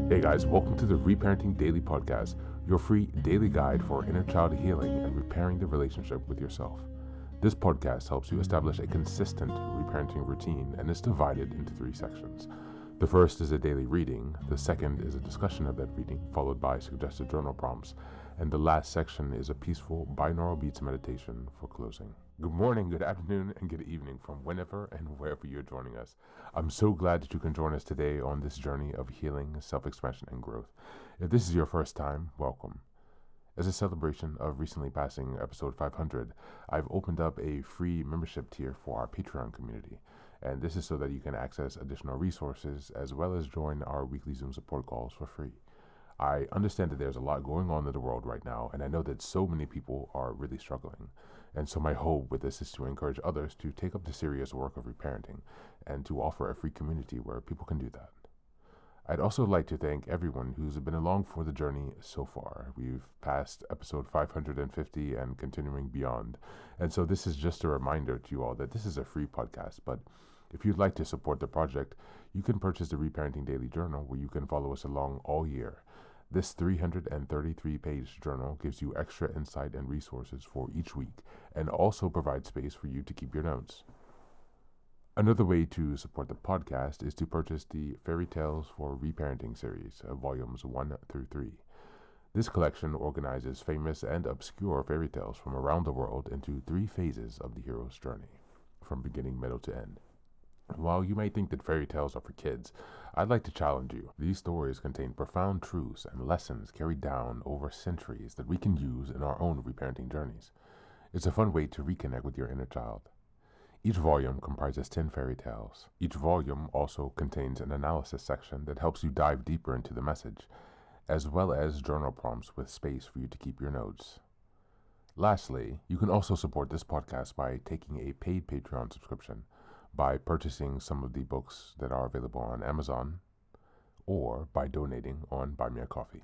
Hey guys, welcome to the Reparenting Daily podcast, your free daily guide for inner child healing and repairing the relationship with yourself. This podcast helps you establish a consistent reparenting routine and is divided into 3 sections. The first is a daily reading, the second is a discussion of that reading, followed by suggested journal prompts, and the last section is a peaceful binaural beats meditation for closing. Good morning, good afternoon, and good evening from whenever and wherever you're joining us. I'm so glad that you can join us today on this journey of healing, self-expansion, and growth. If this is your first time, welcome. As a celebration of recently passing episode 500, I've opened up a free membership tier for our Patreon community. And this is so that you can access additional resources as well as join our weekly Zoom support calls for free. I understand that there's a lot going on in the world right now, and I know that so many people are really struggling. And so my hope with this is to encourage others to take up the serious work of reparenting and to offer a free community where people can do that. I'd also like to thank everyone who's been along for the journey so far. We've passed episode 550 and continuing beyond. And so this is just a reminder to you all that this is a free podcast, but if you'd like to support the project, you can purchase the Reparenting Daily Journal where you can follow us along all year. This 333-page journal gives you extra insight and resources for each week and also provides space for you to keep your notes. Another way to support the podcast is to purchase the Fairy Tales for Reparenting series, volumes 1 through 3. This collection organizes famous and obscure fairy tales from around the world into 3 phases of the hero's journey, from beginning, middle to end. While you may think that fairy tales are for kids, I'd like to challenge you. These stories contain profound truths and lessons carried down over centuries that we can use in our own reparenting journeys. It's a fun way to reconnect with your inner child. Each volume comprises 10 fairy tales. Each volume also contains an analysis section that helps you dive deeper into the message, as well as journal prompts with space for you to keep your notes. Lastly, you can also support this podcast by taking a paid Patreon subscription, by purchasing some of the books that are available on Amazon, or by donating on Buy Me a Coffee.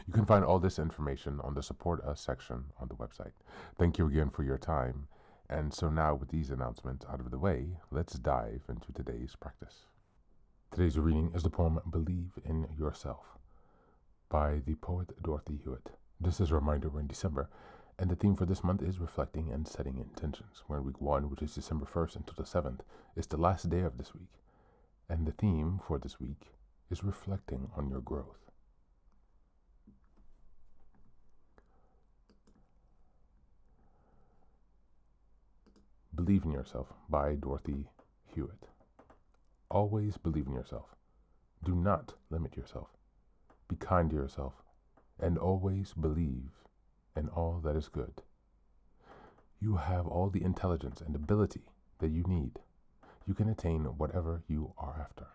You can find all this information on the Support Us section on the website. Thank you again for your time. And so now with these announcements out of the way, let's dive into today's practice. Today's reading is the poem Believe in Yourself by the poet Dorothy Hewitt. This is a reminder we're in December, and the theme for this month is reflecting and setting intentions. We're in week 1, which is December 1st until the 7th. It's the last day of this week. And the theme for this week is reflecting on your growth. Believe in Yourself by Dorothy Hewitt. Always believe in yourself. Do not limit yourself. Be kind to yourself, and always believe in all that is good. You have all the intelligence and ability that you need. You can attain whatever you are after.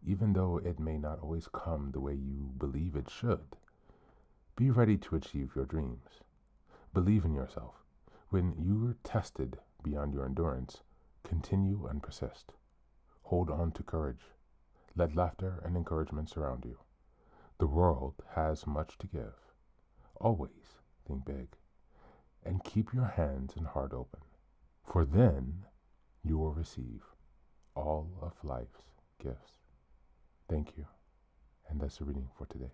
Even though it may not always come the way you believe it should, be ready to achieve your dreams. Believe in yourself. When you are tested beyond your endurance, continue and persist. Hold on to courage. Let laughter and encouragement surround you. The world has much to give. Always think big, and keep your hands and heart open, for then you will receive all of life's gifts. Thank you, and that's the reading for today.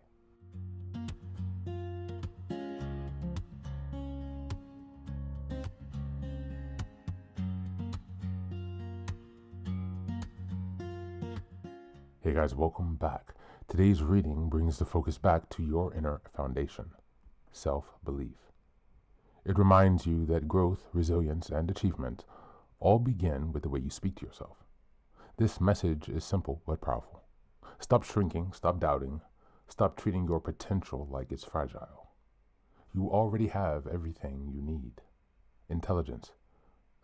Hey guys, welcome back. Today's reading brings the focus back to your inner foundation, self-belief. It reminds you that growth, resilience, and achievement all begin with the way you speak to yourself. This message is simple but powerful. Stop shrinking, stop doubting, stop treating your potential like it's fragile. You already have everything you need: intelligence,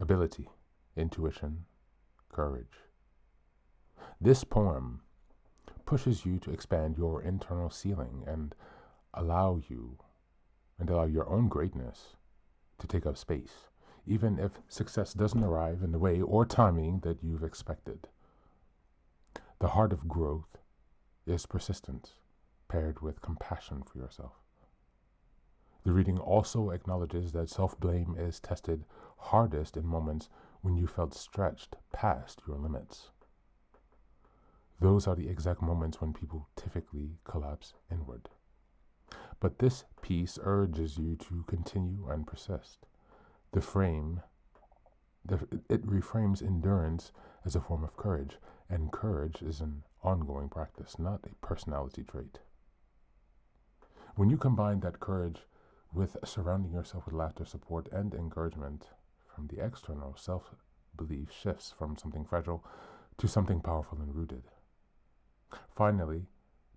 ability, intuition, courage. This poem pushes you to expand your internal ceiling and allow your own greatness to take up space, even if success doesn't arrive in the way or timing that you've expected. The heart of growth is persistence, paired with compassion for yourself. The reading also acknowledges that self-blame is tested hardest in moments when you felt stretched past your limits. Those are the exact moments when people typically collapse inward. But this piece urges you to continue and persist. The frame, it reframes endurance as a form of courage, and courage is an ongoing practice, not a personality trait. When you combine that courage with surrounding yourself with laughter, support, and encouragement from the external, self-belief shifts from something fragile to something powerful and rooted. Finally,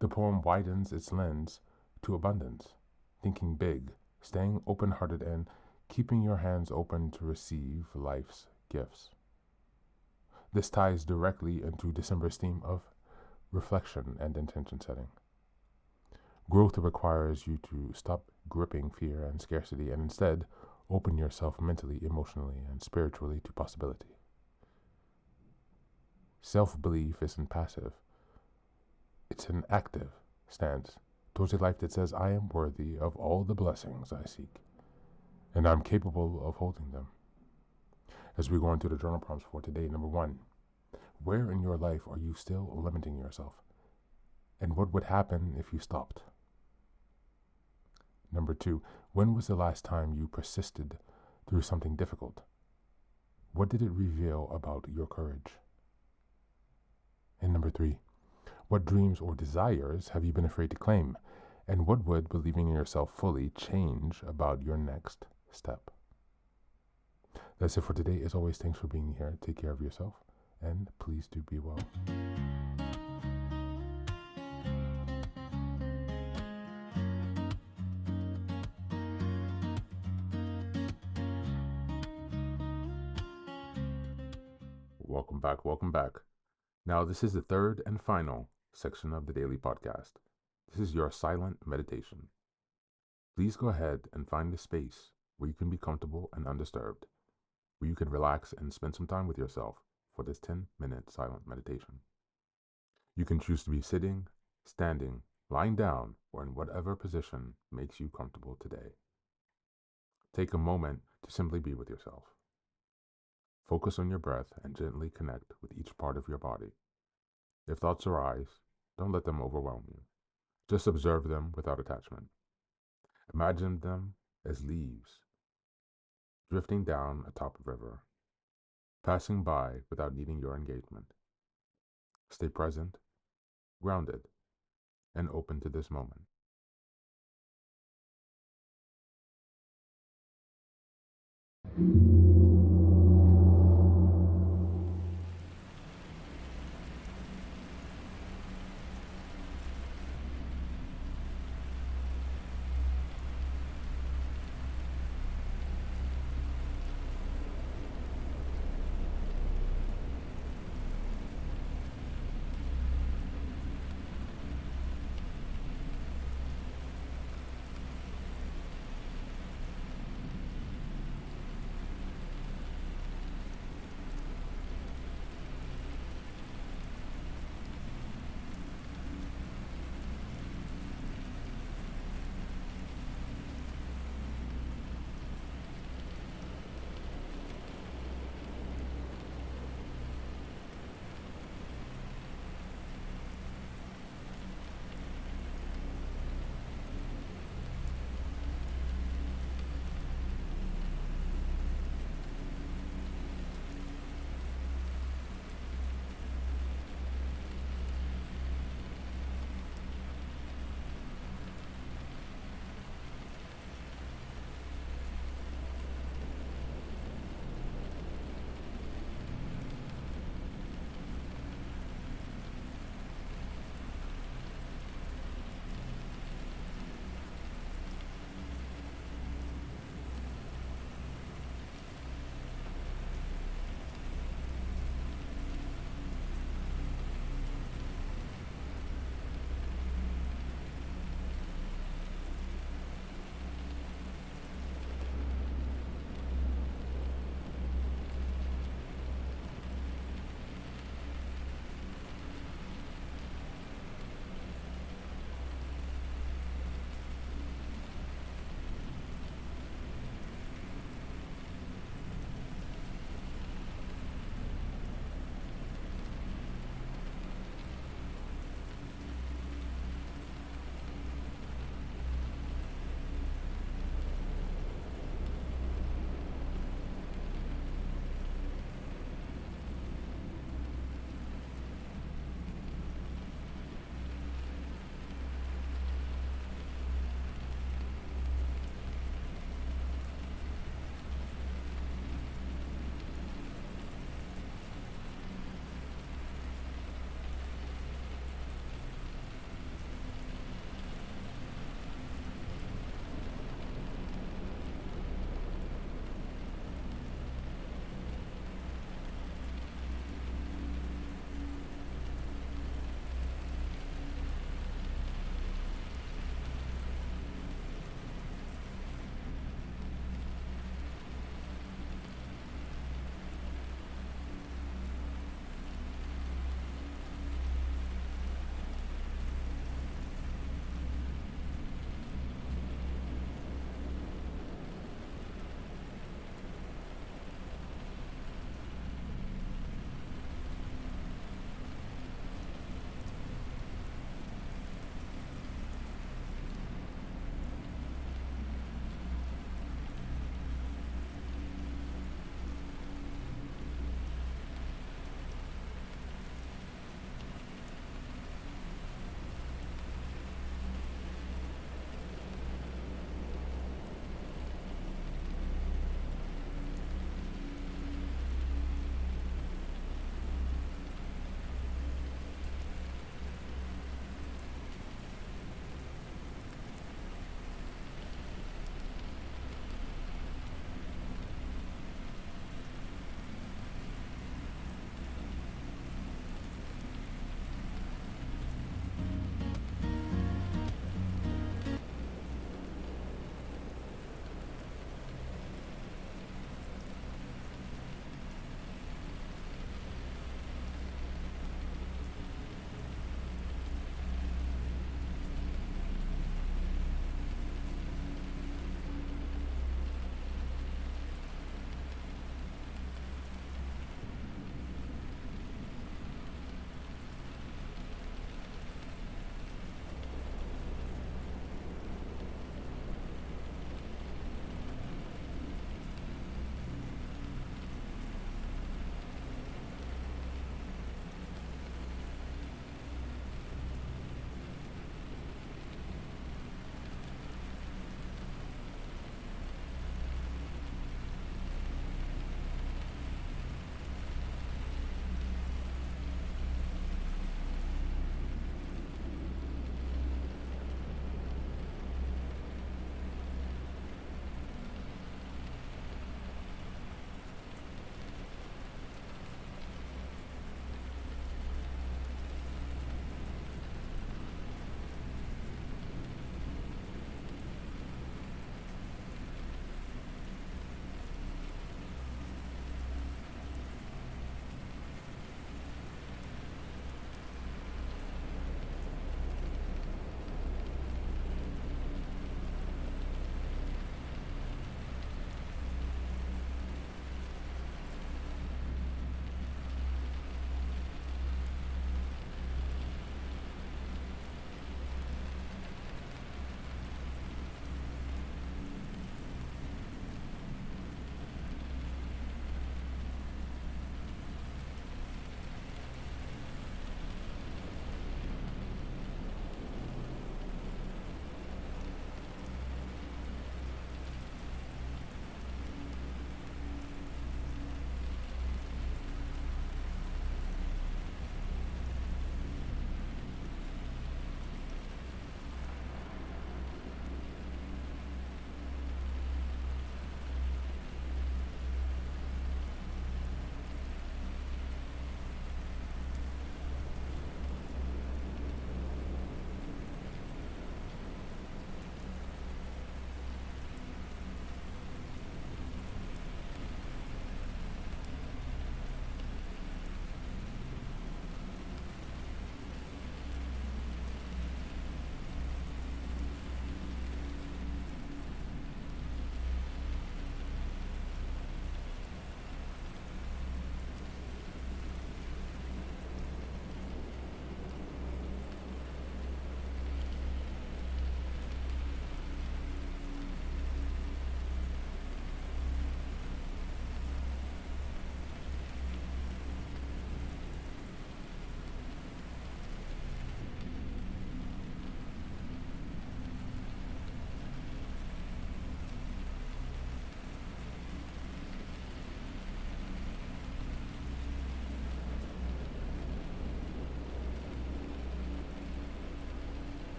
the poem widens its lens to abundance, thinking big, staying open-hearted, and keeping your hands open to receive life's gifts. This ties directly into December's theme of reflection and intention setting. Growth requires you to stop gripping fear and scarcity and instead open yourself mentally, emotionally, and spiritually to possibility. Self-belief isn't passive. It's an active stance towards a life that says, I am worthy of all the blessings I seek, and I'm capable of holding them. As we go into the journal prompts for today, number 1, where in your life are you still limiting yourself? And what would happen if you stopped? Number 2, when was the last time you persisted through something difficult? What did it reveal about your courage? And number 3, what dreams or desires have you been afraid to claim? And what would believing in yourself fully change about your next step? That's it for today. As always, thanks for being here. Take care of yourself, and please do be well. Welcome back. Welcome back. Now, this is the third and final section of the daily podcast. This is your silent meditation. Please go ahead and find a space where you can be comfortable and undisturbed, where you can relax and spend some time with yourself for this 10-minute silent meditation. You can choose to be sitting, standing, lying down, or in whatever position makes you comfortable today. Take a moment to simply be with yourself. Focus on your breath and gently connect with each part of your body. If thoughts arise, don't let them overwhelm you. Just observe them without attachment. Imagine them as leaves drifting down atop a river, passing by without needing your engagement. Stay present, grounded, and open to this moment.